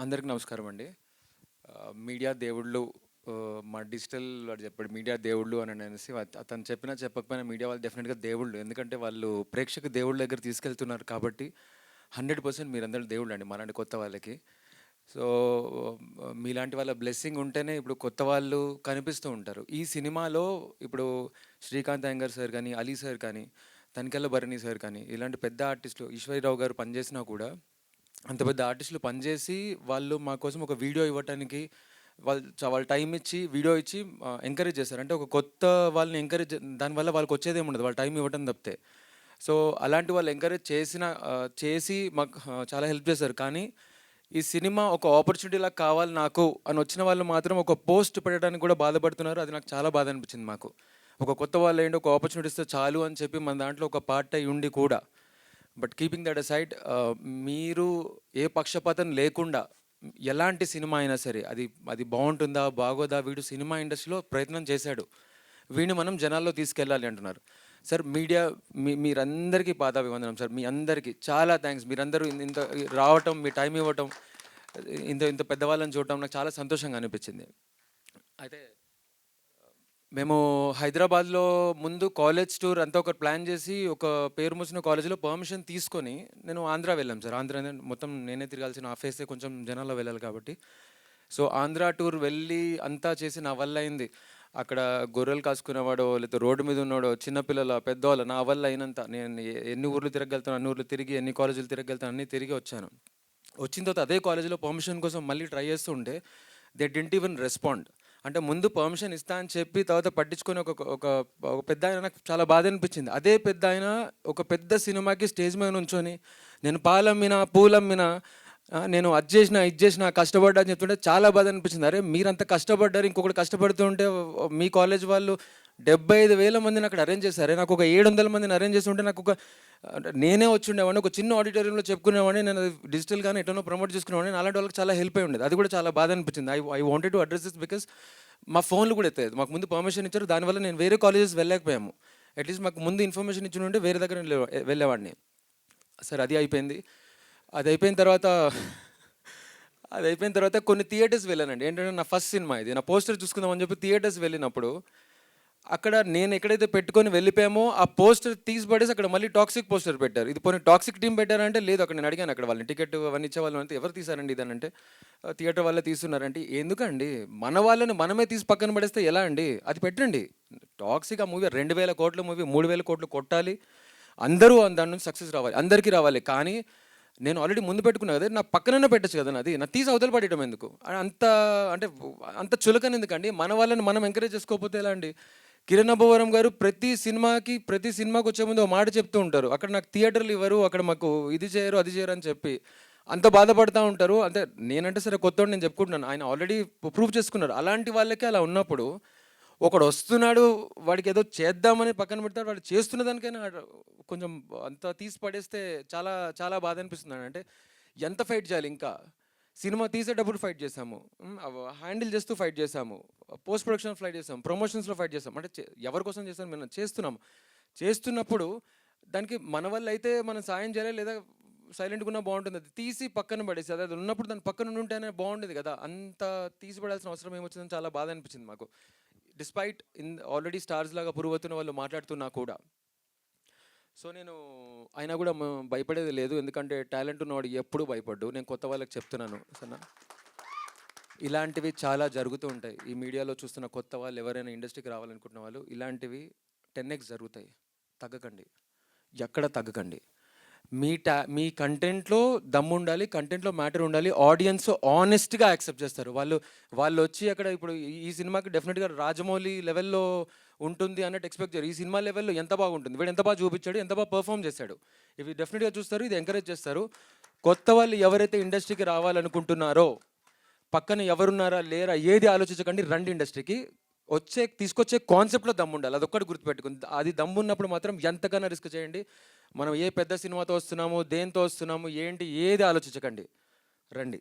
అందరికి నమస్కారం అండి. మీడియా దేవుళ్ళు, మా డిజిటల్ వాడు చెప్పాడు మీడియా దేవుళ్ళు అని అనేసి. అతను చెప్పినా చెప్పకపోయినా మీడియా వాళ్ళు డెఫినెట్గా దేవుళ్ళు. ఎందుకంటే వాళ్ళు ప్రేక్షక దేవుళ్ళ దగ్గర తీసుకెళ్తున్నారు కాబట్టి 100% మీరందరూ దేవుళ్ళు అండి మాలాంటి కొత్త వాళ్ళకి. సో మీలాంటి వాళ్ళ బ్లెస్సింగ్ ఉంటేనే ఇప్పుడు కొత్త వాళ్ళు కనిపిస్తూ ఉంటారు. ఈ సినిమాలో ఇప్పుడు శ్రీకాంత్ అయ్యంగార్ సార్ కానీ, అలీ సార్ కానీ, తనికెళ్ళ భరణి సార్ కానీ, ఇలాంటి పెద్ద ఆర్టిస్టులు ఈశ్వరీరావు గారు పనిచేసినా కూడా, అంత పెద్ద ఆర్టిస్టులు పనిచేసి వాళ్ళు మా కోసం ఒక వీడియో ఇవ్వటానికి వాళ్ళు టైం ఇచ్చి వీడియో ఇచ్చి ఎంకరేజ్ చేస్తారు. అంటే ఒక కొత్త వాళ్ళని ఎంకరేజ్, దానివల్ల వాళ్ళకి వచ్చేది ఏమి ఉండదు, వాళ్ళు టైం ఇవ్వటం తప్పితే. సో అలాంటి వాళ్ళు ఎంకరేజ్ చేసి మాకు చాలా హెల్ప్ చేశారు. కానీ ఈ సినిమా ఒక ఆపర్చునిటీలా కావాలి నాకు అని వచ్చిన వాళ్ళు మాత్రం ఒక పోస్ట్ పెట్టడానికి కూడా బాధపడుతున్నారు. అది నాకు చాలా బాధ అనిపించింది. మాకు ఒక కొత్త వాళ్ళు ఏంటి, ఒక ఆపర్చునిటీ ఇస్తే చాలు అని చెప్పి మన దాంట్లో ఒక పార్ట్ అయి ఉండి కూడా, బట్ కీపింగ్ దట్ అసైడ్, మీరు ఏ పక్షపాతం లేకుండా ఎలాంటి సినిమా అయినా సరే అది అది బాగుంటుందా బాగోదా, వీడు సినిమా ఇండస్ట్రీలో ప్రయత్నం చేశాడు, వీడిని మనం జనాల్లో తీసుకెళ్ళాలి అంటున్నారు. సార్ మీడియా మీరందరికీ పాదాభివందనం సార్. మీ అందరికీ చాలా థ్యాంక్స్. మీరందరూ ఇంత రావటం, మీ టైం ఇవ్వటం, ఇంత ఇంత పెద్దవాళ్ళని చూడటం నాకు చాలా సంతోషంగా అనిపించింది. అయితే మేము హైదరాబాద్లో ముందు కాలేజ్ టూర్ అంతా ఒక ప్లాన్ చేసి ఒక పేరు మూసిన కాలేజీలో పర్మిషన్ తీసుకొని నేను ఆంధ్ర వెళ్ళాం సార్. ఆంధ్ర మొత్తం నేనే తిరగాల్సిన ఆఫీసే, కొంచెం జనాల్లో వెళ్ళాలి కాబట్టి. సో ఆంధ్ర టూర్ వెళ్ళి అంతా చేసి నా వల్ల అయింది. అక్కడ గొర్రెలు కాసుకునేవాడో లేకపోతే రోడ్డు మీద ఉన్నాడో, చిన్నపిల్లల పెద్దవాళ్ళ, నా వల్ల అయినంత నేను ఎన్ని ఊర్లు తిరగలుగుతాను అన్ని ఊర్లు తిరిగి, ఎన్ని కాలేజీలు తిరగలుగుతాను అన్నీ తిరిగి వచ్చాను. వచ్చిన తర్వాత అదే కాలేజీలో పర్మిషన్ కోసం మళ్ళీ ట్రై చేస్తూ ఉంటే దే డింట్ ఈవెన్ రెస్పాండ్. అంటే ముందు పర్మిషన్ ఇస్తా అని చెప్పి తర్వాత పట్టించుకొని ఒక ఒక ఒక పెద్ద ఆయన, నాకు చాలా బాధ అనిపించింది. అదే పెద్ద ఆయన ఒక పెద్ద సినిమాకి స్టేజ్ మీద నుంచొని నేను పాలమ్మినా పూలమ్మినా, నేను అది చేసిన ఇది చేసిన కష్టపడ్డా అని చెప్తుంటే చాలా బాధ అనిపించింది. అరే మీరంత కష్టపడ్డారు, ఇంకొకటి కష్టపడుతుంటే మీ కాలేజ్ వాళ్ళు 75,000 మందిని అక్కడ అరేంజ్ చేశారు. నాకు ఒక 700 మందిని అరేంజ్ చేస్తుంటే నాకు ఒక నేనే వచ్చి ఉండేవాడిని, ఒక చిన్న ఆడిటోరియంలో చెప్పుకునేవాడిని, నేను డిజిటల్గానే ఎటనో ప్రమోట్ చేసుకునేవాడిని. అలాంటి వాళ్ళకి చాలా హెల్ప్ అయి ఉండేది. అది కూడా చాలా బాధ అనిపించింది. I wanted to address this because మా ఫోన్లు కూడా ఎత్తేది. మాకు ముందు పర్మిషన్ ఇచ్చారు, దానివల్ల నేను వేరే కాలేజెస్ వెళ్ళలేకపోయాము. అట్లీస్ట్ మాకు ముందు ఇన్ఫర్మేషన్ ఇచ్చి ఉంటే వేరే దగ్గర వెళ్ళేవాడిని. సరే అది అయిపోయింది. అది అయిపోయిన తర్వాత కొన్ని థియేటర్స్ వెళ్ళానండి. ఏంటంటే నా ఫస్ట్ సినిమా ఇది, నా పోస్టర్ చూసుకుందామని చెప్పి థియేటర్స్ వెళ్ళినప్పుడు అక్కడ నేను ఎక్కడైతే పెట్టుకొని వెళ్ళిపోయామో ఆ పోస్టర్ తీసి పడేసి అక్కడ మళ్ళీ టాక్సిక్ పోస్టర్ పెట్టారు. ఇది పోనీ టాక్సిక్ టీం పెట్టారంటే లేదు. అక్కడ నేను అడిగాను అక్కడ వాళ్ళని, టికెట్ అవన్నీ ఇచ్చే వాళ్ళు అంతే, ఎవరు తీసారండి ఇదనంటే థియేటర్ వాళ్ళే తీస్తున్నారంటే, ఎందుకండి మన వాళ్ళని మనమే తీసి పక్కన పడేస్తే ఎలా అండి, అది పెట్టండి. టాక్సిక్ ఆ మూవీ 2,000 కోట్ల మూవీ, 3,000 కోట్లు కొట్టాలి, అందరూ దాని నుంచి సక్సెస్ రావాలి, అందరికీ రావాలి. కానీ నేను ఆల్రెడీ ముందు పెట్టుకున్నా కదా, నా పక్కననే పెట్టచ్చు కదా, అది నా తీసి అవతల పడేయడం ఎందుకు, అంత అంటే అంత చులకని ఎందుకండి. మన వాళ్ళని మనం ఎంకరేజ్ చేసుకోకపోతే ఎలా అండి. కిరణ్ అబ్బవరం గారు ప్రతి సినిమాకి వచ్చే ముందు ఒక మాట చెప్తూ ఉంటారు, అక్కడ నాకు థియేటర్లు ఇవ్వరు, అక్కడ మాకు ఇది చేయరు అది చేయరు అని చెప్పి అంత బాధపడుతూ ఉంటారు. అంటే నేనంటే సరే కొత్తోడు నేను చెప్పుకుంటున్నాను, ఆయన ఆల్రెడీ ప్రూవ్ చేసుకున్నారు. అలాంటి వాళ్ళకి అలా ఉన్నప్పుడు ఒకడు వస్తున్నాడు, వాడికి ఏదో చేద్దామని పక్కన పెడతాడు, వాడు చేస్తున్న దానికైనా కొంచెం అంత తీసి పడేస్తే చాలా చాలా బాధ అనిపిస్తుంది. అంటే ఎంత ఫైట్ చేయాలి ఇంకా. సినిమా తీసేటప్పుడు ఫైట్ చేసాము, హ్యాండిల్ చేస్తూ ఫైట్ చేసాము, పోస్ట్ ప్రొడక్షన్ ఫైట్ చేసాము, ప్రమోషన్స్లో ఫైట్ చేసాము. అంటే ఎవరి కోసం చేస్తాం, మేము చేస్తున్నప్పుడు దానికి మన వల్ల అయితే మనం సాయం చేయాలి, లేదా సైలెంట్గా ఉన్నా బాగుంటుంది. అది తీసి పక్కన పడేసి అది ఉన్నప్పుడు దాని పక్కన ఉంటేనే బాగుండేది కదా. అంత తీసి పడాల్సిన అవసరం ఏమొచ్చిందని చాలా బాధ అనిపించింది మాకు. డిస్పైట్ ఆల్రెడీ స్టార్స్ లాగా పురువతున్న వాళ్ళు మాట్లాడుతున్నా కూడా. సో నేను అయినా కూడా భయపడేది లేదు, ఎందుకంటే టాలెంట్ ఉన్నవాడు ఎప్పుడూ భయపడ్డు. నేను కొత్త వాళ్ళకి చెప్తున్నాను సన్నా, ఇలాంటివి చాలా జరుగుతూ ఉంటాయి. ఈ మీడియాలో చూస్తున్న కొత్త వాళ్ళు ఎవరైనా ఇండస్ట్రీకి రావాలనుకుంటున్న వాళ్ళు, ఇలాంటివి 10x జరుగుతాయి. తగ్గకండి, ఎక్కడ తగ్గకండి. మీ కంటెంట్లో దమ్ము ఉండాలి, కంటెంట్లో మ్యాటర్ ఉండాలి, ఆడియన్స్ ఆనెస్ట్గా యాక్సెప్ట్ చేస్తారు. వాళ్ళు వచ్చి అక్కడ ఇప్పుడు ఈ సినిమాకి డెఫినెట్గా రాజమౌళి లెవెల్లో ఉంటుంది అన్నట్టు ఎక్స్పెక్ట్ చేయరు. ఈ సినిమా లెవెల్లో ఎంత బాగుంటుంది, వీడు ఎంత బాగా చూపించాడు, ఎంత బాగా పర్ఫామ్ చేశాడు, ఇవి డెఫినెట్గా చూస్తారు, ఇది ఎంకరేజ్ చేస్తారు. కొత్త వాళ్ళు ఎవరైతే ఇండస్ట్రీకి రావాలనుకుంటున్నారో పక్కన ఎవరున్నారా లేరా ఏది ఆలోచించకండి, రండి ఇండస్ట్రీకి. తీసుకొచ్చే కాన్సెప్ట్లో దమ్ము ఉండాలి, అదొక్కటి గుర్తుపెట్టుకుంది. అది దమ్ము ఉన్నప్పుడు మాత్రం ఎంతకన్నా రిస్క్ చేయండి. మనం ఏ పెద్ద సినిమాతో వస్తున్నాము, దేంతో వస్తున్నాము ఏంటి ఏది ఆలోచించకండి, రండి.